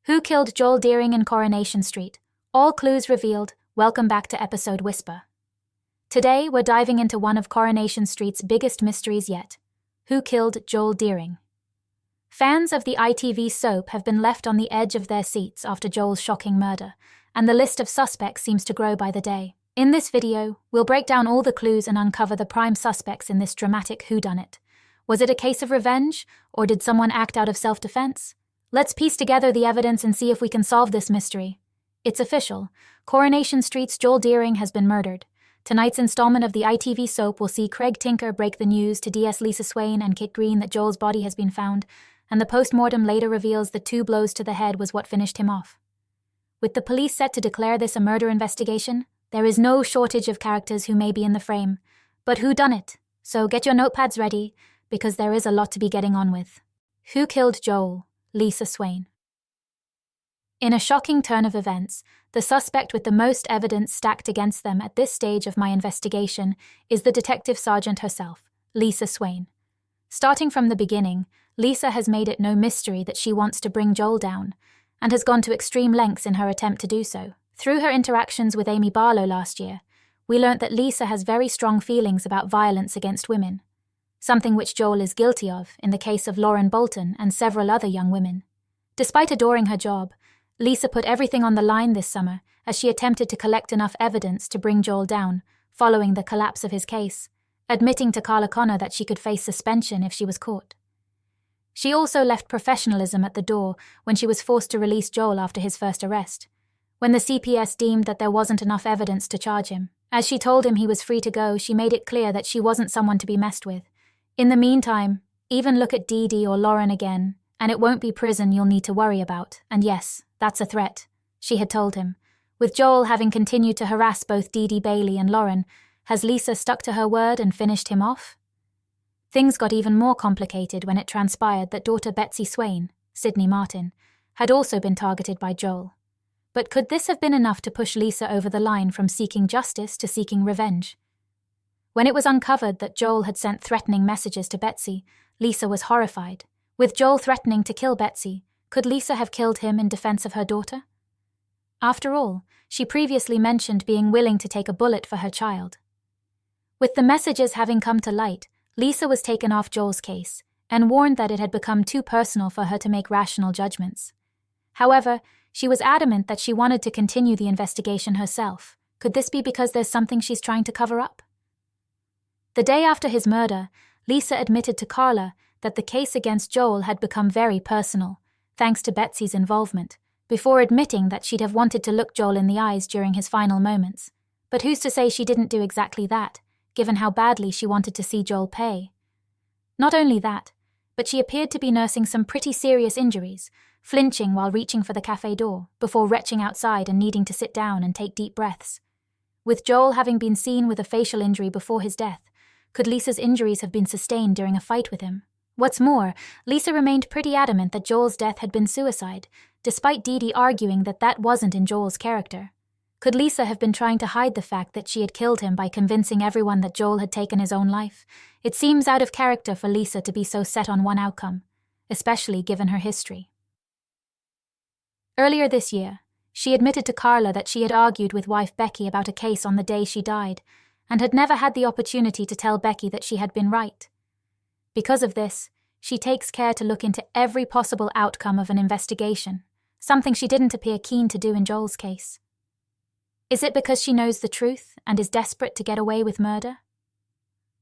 Who killed Joel Deering in Coronation Street? All clues revealed. Welcome back to episode Whisper. Today, we're diving into one of Coronation Street's biggest mysteries yet. Who killed Joel Deering? Fans of the ITV soap have been left on the edge of their seats after Joel's shocking murder, and the list of suspects seems to grow by the day. In this video, we'll break down all the clues and uncover the prime suspects in this dramatic whodunit. Was it a case of revenge, or did someone act out of self-defense? Let's piece together the evidence and see if we can solve this mystery. It's official. Coronation Street's Joel Deering has been murdered. Tonight's installment of the ITV soap will see Craig Tinker break the news to DS Lisa Swain and Kit Green that Joel's body has been found, and the post-mortem later reveals the 2 blows to the head was what finished him off. With the police set to declare this a murder investigation, there is no shortage of characters who may be in the frame. But who done it? So get your notepads ready, because there is a lot to be getting on with. Who killed Joel? Lisa Swain. In a shocking turn of events, the suspect with the most evidence stacked against them at this stage of my investigation is the detective sergeant herself, Lisa Swain. Starting from the beginning, Lisa has made it no mystery that she wants to bring Joel down, and has gone to extreme lengths in her attempt to do so. Through her interactions with Amy Barlow last year, we learnt that Lisa has very strong feelings about violence against women, something which Joel is guilty of in the case of Lauren Bolton and several other young women. Despite adoring her job, Lisa put everything on the line this summer as she attempted to collect enough evidence to bring Joel down, following the collapse of his case, admitting to Carla Connor that she could face suspension if she was caught. She also left professionalism at the door when she was forced to release Joel after his first arrest, when the CPS deemed that there wasn't enough evidence to charge him. As she told him he was free to go, she made it clear that she wasn't someone to be messed with. In the meantime, even look at Dee-Dee or Lauren again, and it won't be prison you'll need to worry about, and yes, that's a threat, she had told him. With Joel having continued to harass both Dee-Dee Bailey and Lauren, has Lisa stuck to her word and finished him off? Things got even more complicated when it transpired that daughter Betsy Swain, Sydney Martin, had also been targeted by Joel. But could this have been enough to push Lisa over the line from seeking justice to seeking revenge? When it was uncovered that Joel had sent threatening messages to Betsy, Lisa was horrified. With Joel threatening to kill Betsy, could Lisa have killed him in defense of her daughter? After all, she previously mentioned being willing to take a bullet for her child. With the messages having come to light, Lisa was taken off Joel's case and warned that it had become too personal for her to make rational judgments. However, she was adamant that she wanted to continue the investigation herself. Could this be because there's something she's trying to cover up? The day after his murder, Lisa admitted to Carla that the case against Joel had become very personal, thanks to Betsy's involvement, before admitting that she'd have wanted to look Joel in the eyes during his final moments. But who's to say she didn't do exactly that, given how badly she wanted to see Joel pay? Not only that, but she appeared to be nursing some pretty serious injuries, flinching while reaching for the cafe door, before retching outside and needing to sit down and take deep breaths. With Joel having been seen with a facial injury before his death, could Lisa's injuries have been sustained during a fight with him? What's more, Lisa remained pretty adamant that Joel's death had been suicide, despite Dee-Dee arguing that that wasn't in Joel's character. Could Lisa have been trying to hide the fact that she had killed him by convincing everyone that Joel had taken his own life? It seems out of character for Lisa to be so set on one outcome, especially given her history. Earlier this year, she admitted to Carla that she had argued with wife Becky about a case on the day she died, and had never had the opportunity to tell Becky that she had been right. Because of this, she takes care to look into every possible outcome of an investigation, something she didn't appear keen to do in Joel's case. Is it because she knows the truth and is desperate to get away with murder?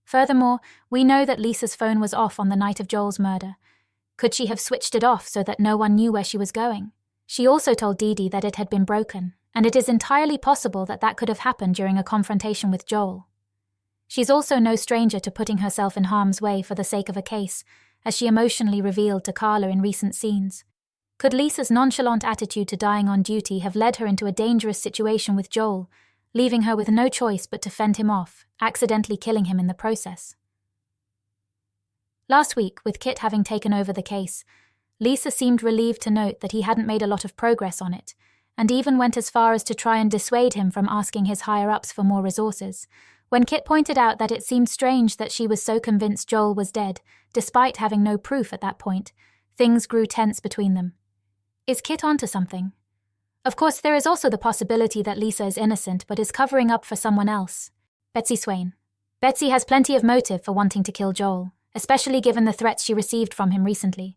Furthermore, we know that Lisa's phone was off on the night of Joel's murder. Could she have switched it off so that no one knew where she was going? She also told Dee-Dee that it had been broken, and it is entirely possible that that could have happened during a confrontation with Joel. She's also no stranger to putting herself in harm's way for the sake of a case, as she emotionally revealed to Carla in recent scenes. Could Lisa's nonchalant attitude to dying on duty have led her into a dangerous situation with Joel, leaving her with no choice but to fend him off, accidentally killing him in the process? Last week, with Kit having taken over the case, Lisa seemed relieved to note that he hadn't made a lot of progress on it, and even went as far as to try and dissuade him from asking his higher-ups for more resources, when Kit pointed out that it seemed strange that she was so convinced Joel was dead, despite having no proof at that point. Things grew tense between them. Is Kit onto something? Of course, there is also the possibility that Lisa is innocent but is covering up for someone else. Betsy Swain. Betsy has plenty of motive for wanting to kill Joel, especially given the threats she received from him recently.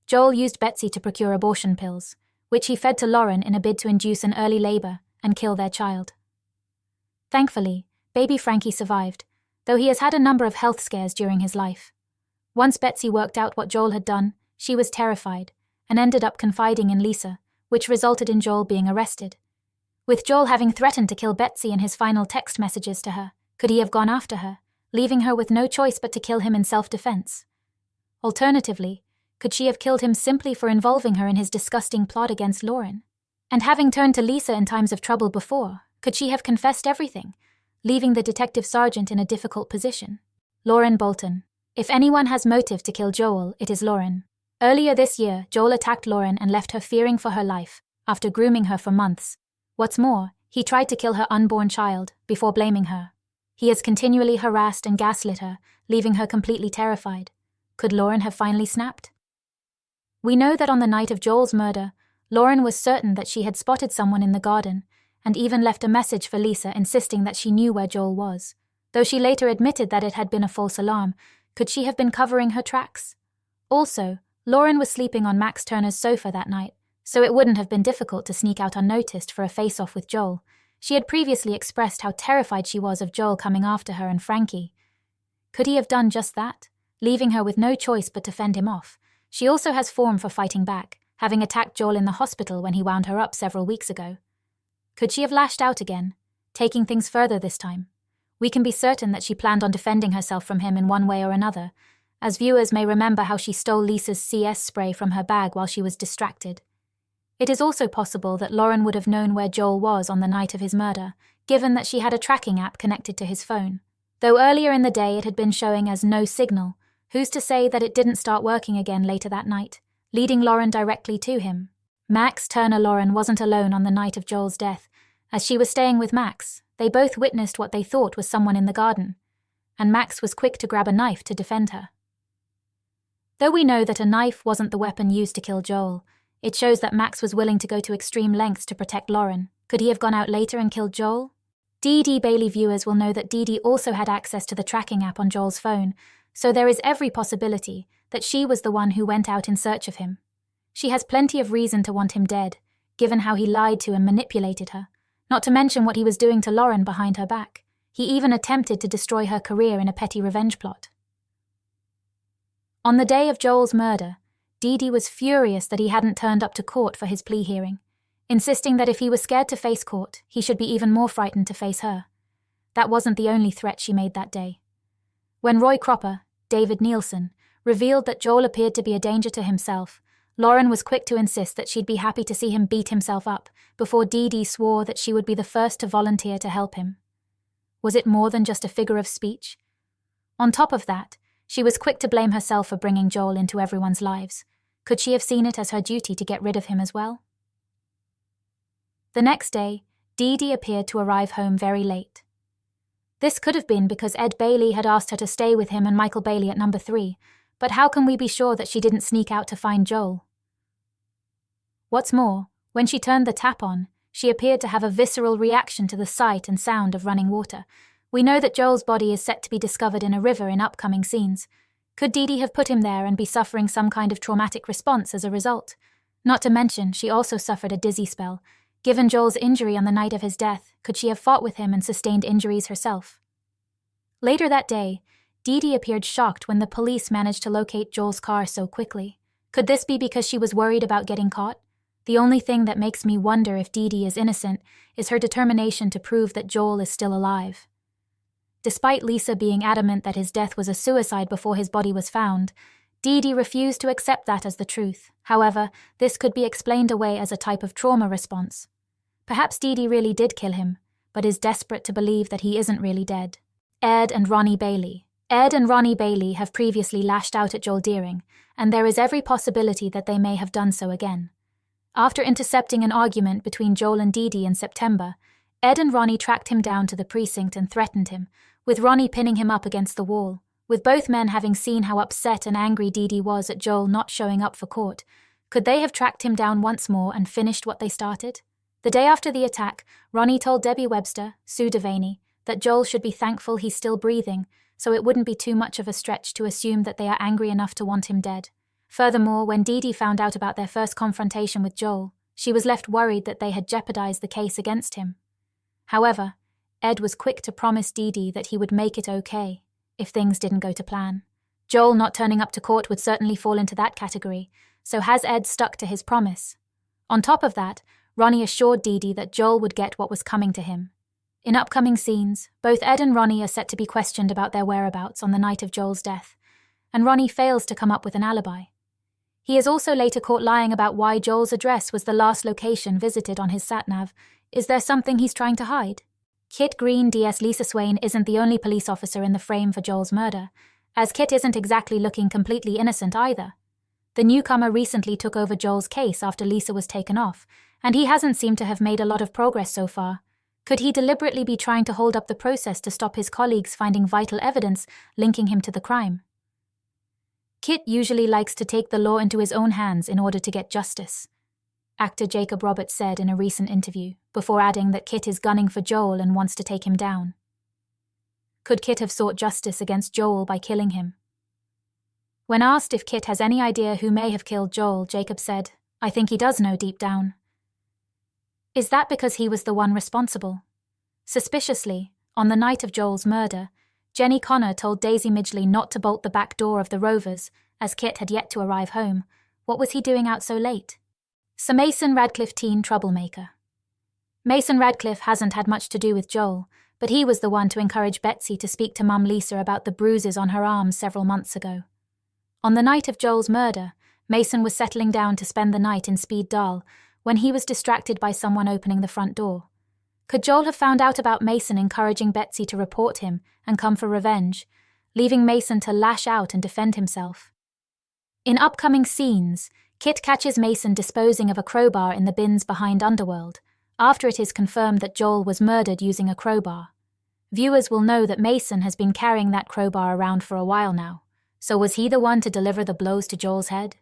Joel used Betsy to procure abortion pills, which he fed to Lauren in a bid to induce an early labor and kill their child. Thankfully, baby Frankie survived, though he has had a number of health scares during his life. Once Betsy worked out what Joel had done, she was terrified and ended up confiding in Lisa, which resulted in Joel being arrested. With Joel having threatened to kill Betsy in his final text messages to her, could he have gone after her, leaving her with no choice but to kill him in self-defense? Alternatively, could she have killed him simply for involving her in his disgusting plot against Lauren? And having turned to Lisa in times of trouble before, could she have confessed everything, leaving the detective sergeant in a difficult position? Lauren Bolton. If anyone has motive to kill Joel, it is Lauren. Earlier this year, Joel attacked Lauren and left her fearing for her life, after grooming her for months. What's more, he tried to kill her unborn child, before blaming her. He has continually harassed and gaslit her, leaving her completely terrified. Could Lauren have finally snapped? We know that on the night of Joel's murder, Lauren was certain that she had spotted someone in the garden, and even left a message for Lisa insisting that she knew where Joel was. Though she later admitted that it had been a false alarm, could she have been covering her tracks? Also, Lauren was sleeping on Max Turner's sofa that night, so it wouldn't have been difficult to sneak out unnoticed for a face-off with Joel. She had previously expressed how terrified she was of Joel coming after her and Frankie. Could he have done just that, leaving her with no choice but to fend him off? She also has form for fighting back, having attacked Joel in the hospital when he wound her up several weeks ago. Could she have lashed out again, taking things further this time? We can be certain that she planned on defending herself from him in one way or another, as viewers may remember how she stole Lisa's CS spray from her bag while she was distracted. It is also possible that Lauren would have known where Joel was on the night of his murder, given that she had a tracking app connected to his phone. Though earlier in the day it had been showing as no signal, who's to say that it didn't start working again later that night, leading Lauren directly to him? Max Turner Lauren wasn't alone on the night of Joel's death. As she was staying with Max, they both witnessed what they thought was someone in the garden, and Max was quick to grab a knife to defend her. Though we know that a knife wasn't the weapon used to kill Joel, it shows that Max was willing to go to extreme lengths to protect Lauren. Could he have gone out later and killed Joel? Dee-Dee Bailey viewers will know that Dee-Dee also had access to the tracking app on Joel's phone, so there is every possibility that she was the one who went out in search of him. She has plenty of reason to want him dead, given how he lied to and manipulated her, not to mention what he was doing to Lauren behind her back. He even attempted to destroy her career in a petty revenge plot. On the day of Joel's murder, Dee-Dee was furious that he hadn't turned up to court for his plea hearing, insisting that if he was scared to face court, he should be even more frightened to face her. That wasn't the only threat she made that day. When Roy Cropper, David Nielsen, revealed that Joel appeared to be a danger to himself, Lauren was quick to insist that she'd be happy to see him beat himself up, before Dee-Dee swore that she would be the first to volunteer to help him. Was it more than just a figure of speech? On top of that, she was quick to blame herself for bringing Joel into everyone's lives. Could she have seen it as her duty to get rid of him as well? The next day, Dee-Dee appeared to arrive home very late. This could have been because Ed Bailey had asked her to stay with him and Michael Bailey at number 3, but how can we be sure that she didn't sneak out to find Joel? What's more, when she turned the tap on, she appeared to have a visceral reaction to the sight and sound of running water. We know that Joel's body is set to be discovered in a river in upcoming scenes. Could Dee-Dee have put him there and be suffering some kind of traumatic response as a result? Not to mention, she also suffered a dizzy spell. Given Joel's injury on the night of his death, could she have fought with him and sustained injuries herself? Later that day, Dee-Dee appeared shocked when the police managed to locate Joel's car so quickly. Could this be because she was worried about getting caught? The only thing that makes me wonder if Dee-Dee is innocent is her determination to prove that Joel is still alive. Despite Lisa being adamant that his death was a suicide before his body was found, Dee-Dee refused to accept that as the truth. However, this could be explained away as a type of trauma response. Perhaps Dee-Dee really did kill him, but is desperate to believe that he isn't really dead. Ed and Ronnie Bailey. Ed and Ronnie Bailey have previously lashed out at Joel Deering, and there is every possibility that they may have done so again. After intercepting an argument between Joel and Dee-Dee in September, Ed and Ronnie tracked him down to the precinct and threatened him, with Ronnie pinning him up against the wall. With both men having seen how upset and angry Dee-Dee was at Joel not showing up for court, Could they have tracked him down once more and finished what they started? The day after the attack, Ronnie told Debbie Webster, Sue Devaney, that Joel should be thankful he's still breathing, so it wouldn't be too much of a stretch to assume that they are angry enough to want him dead. Furthermore, when Dee-Dee found out about their first confrontation with Joel, she was left worried that they had jeopardized the case against him. However, Ed was quick to promise Dee-Dee that he would make it okay if things didn't go to plan. Joel not turning up to court would certainly fall into that category, so has Ed stuck to his promise? On top of that, Ronnie assured Dee-Dee that Joel would get what was coming to him. In upcoming scenes, both Ed and Ronnie are set to be questioned about their whereabouts on the night of Joel's death, and Ronnie fails to come up with an alibi. He is also later caught lying about why Joel's address was the last location visited on his sat-nav. Is there something he's trying to hide? Kit Green DS Lisa Swain isn't the only police officer in the frame for Joel's murder, as Kit isn't exactly looking completely innocent either. The newcomer recently took over Joel's case after Lisa was taken off, and he hasn't seemed to have made a lot of progress so far. Could he deliberately be trying to hold up the process to stop his colleagues finding vital evidence linking him to the crime? Kit usually likes to take the law into his own hands in order to get justice, actor Jacob Roberts said in a recent interview, before adding that Kit is gunning for Joel and wants to take him down. Could Kit have sought justice against Joel by killing him? When asked if Kit has any idea who may have killed Joel, Jacob said, "I think he does know deep down." Is that because he was the one responsible? Suspiciously, on the night of Joel's murder, Jenny Connor told Daisy Midgley not to bolt the back door of the Rovers, as Kit had yet to arrive home. What was he doing out so late? So Mason Radcliffe teen troublemaker. Mason Radcliffe hasn't had much to do with Joel, but he was the one to encourage Betsy to speak to Mum Lisa about the bruises on her arms several months ago. On the night of Joel's murder, Mason was settling down to spend the night in Speed Dahl when he was distracted by someone opening the front door. Could Joel have found out about Mason encouraging Betsy to report him and come for revenge, leaving Mason to lash out and defend himself? In upcoming scenes, Kit catches Mason disposing of a crowbar in the bins behind Underworld, after it is confirmed that Joel was murdered using a crowbar. Viewers will know that Mason has been carrying that crowbar around for a while now, so was he the one to deliver the blows to Joel's head?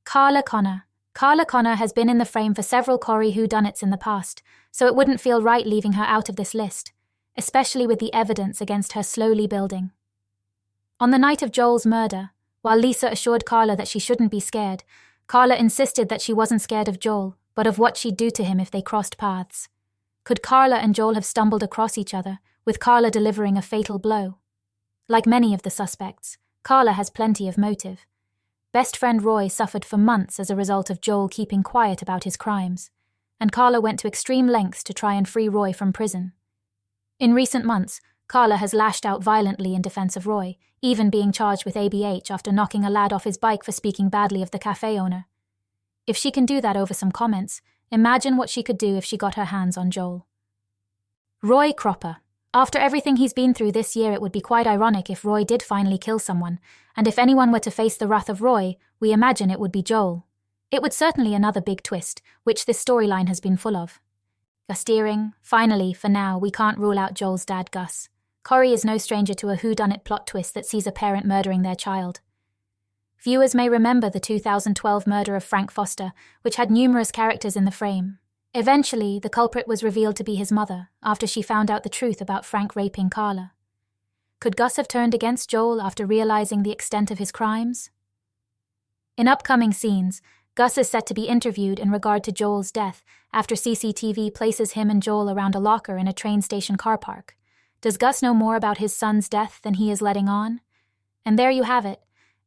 Carla Connor. Carla Connor has been in the frame for several Corrie Whodunnits in the past, so it wouldn't feel right leaving her out of this list, especially with the evidence against her slowly building. On the night of Joel's murder, while Lisa assured Carla that she shouldn't be scared, Carla insisted that she wasn't scared of Joel, but of what she'd do to him if they crossed paths. Could Carla and Joel have stumbled across each other, with Carla delivering a fatal blow? Like many of the suspects, Carla has plenty of motive. Best friend Roy suffered for months as a result of Joel keeping quiet about his crimes, and Carla went to extreme lengths to try and free Roy from prison. In recent months, Carla has lashed out violently in defense of Roy, even being charged with ABH after knocking a lad off his bike for speaking badly of the cafe owner. If she can do that over some comments, imagine what she could do if she got her hands on Joel. Roy Cropper. After everything he's been through this year, it would be quite ironic if Roy did finally kill someone, and if anyone were to face the wrath of Roy, we imagine it would be Joel. It would certainly another big twist, which this storyline has been full of. Gus Deering. Finally, for now, we can't rule out Joel's dad, Gus. Corrie is no stranger to a whodunit plot twist that sees a parent murdering their child. Viewers may remember the 2012 murder of Frank Foster, which had numerous characters in the frame. Eventually, the culprit was revealed to be his mother, after she found out the truth about Frank raping Carla. Could Gus have turned against Joel after realizing the extent of his crimes? In upcoming scenes, Gus is set to be interviewed in regard to Joel's death after CCTV places him and Joel around a locker in a train station car park. Does Gus know more about his son's death than he is letting on? And there you have it.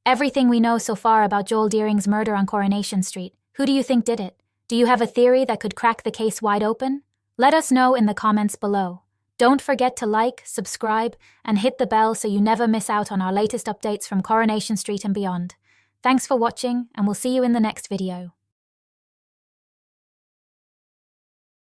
Everything we know so far about Joel Deering's murder on Coronation Street. Who do you think did it? Do you have a theory that could crack the case wide open? Let us know in the comments below. Don't forget to like, subscribe, and hit the bell so you never miss out on our latest updates from Coronation Street and beyond. Thanks for watching, and we'll see you in the next video.